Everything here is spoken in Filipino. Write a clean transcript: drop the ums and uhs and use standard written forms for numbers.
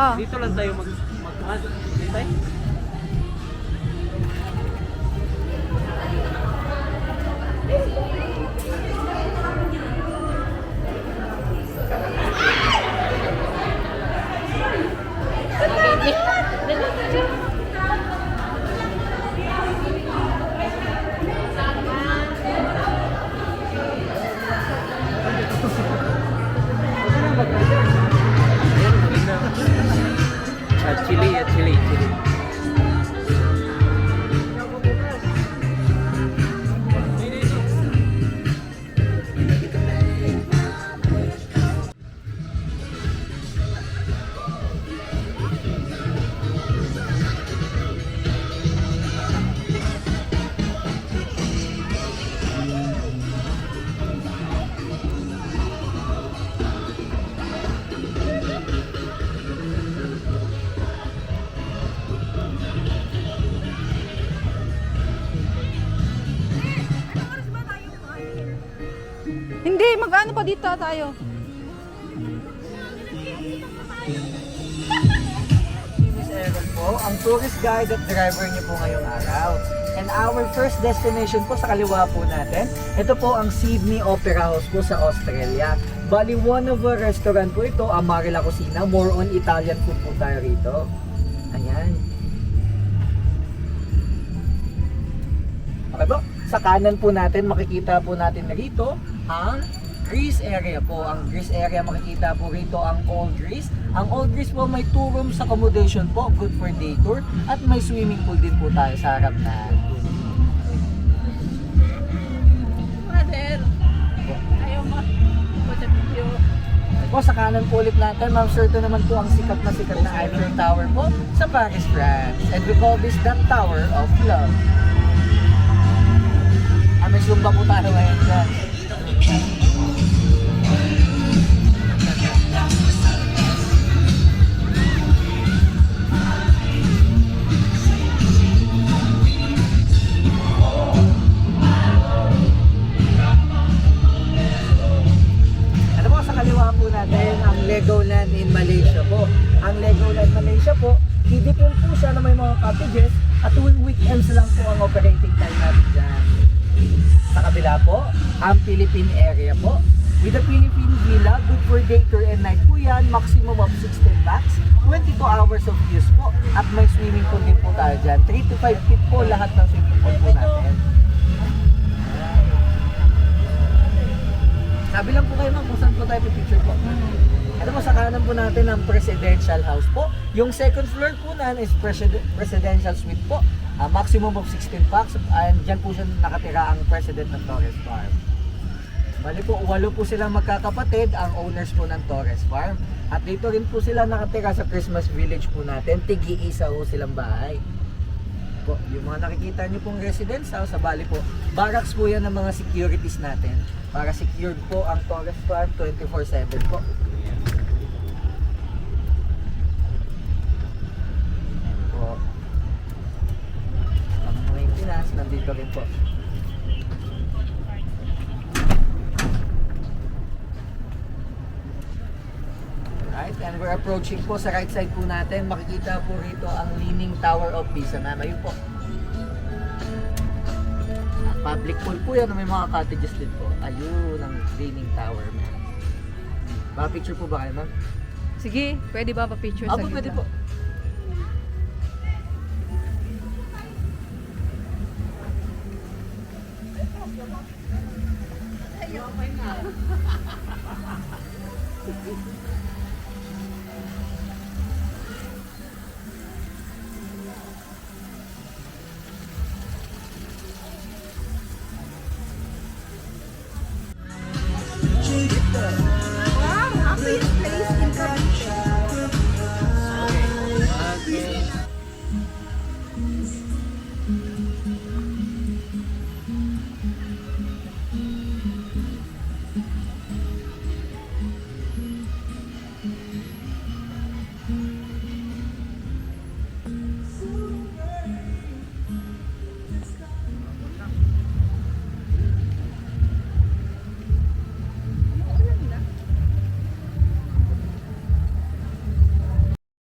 Oo. Dito lang tayo dito tayo. Chili, chili. Hindi, mag-ano pa dito tayo. Miss Erin po, ang tourist guide at driver niyo po ngayong araw. And our first destination po sa kaliwa po natin, ito po ang Sydney Opera House po sa Australia. Bali, one of our restaurant po ito, Amare La Cucina. More on Italian food po tayo rito. Ayan. Okay po, sa kanan po natin, makikita po natin na rito ang Greece area po. Ang Greece area, makikita po rito ang Old Greece. Ang Old Greece po may 2 rooms accommodation po, good for day tour. At may swimming pool din po tayo sa harap na. Brother, ayaw mo. Put a video. Po, sa kanan po ulit natin, ma'am sir, ito naman po ang sikat na Eiffel Tower po sa Paris, France. And we call this the Tower of Love. May zumba po tayo ngayon dyan. Ano po, sa kaliwa po natin ang Legoland in Malaysia po. Ang Legoland Malaysia po, hindi po siya na may mga cottages at tuwing weekends lang po ang operating time natin dyan. Sa kabila po, ang Philippine area po. With the Philippine Villa, good for day tour and night po yan. Maximum of 16 bucks, 22 hours of use po. At may swimming pool din po tayo dyan. 3 to 5 feet po lahat ng swimming pool po natin. Sabi lang po kayo ma'am kung saan po tayo pipicture po. Ito po sa kanan po natin ang Presidential House po. Yung second floor po na is Presidential Suite po. Maximum of 16 bucks and dyan po siya nakatira ang president ng Torres Farm. Bali po, 8 po silang magkakapatid ang owners po ng Torres Farm. At dito rin po sila nakatira sa Christmas Village po natin. Tig-iisa po silang bahay. Po, yung mga nakikita nyo pong residence house sa Bali po, barracks po yan ng mga securities natin. Para secured po ang Torres Farm 24/7 po. Nandito rin po. Right, and we're approaching po sa right side po natin. Makikita po rito ang Leaning Tower of Pisa na ayun po. Public pool po yan, may mga cottages din po. Ayun ang Leaning Tower. Pa-picture po ba kayo, ma'am? Sige, pwede ba pa-picture sa Apo, pwede po. Wow, happiest place in Cavite.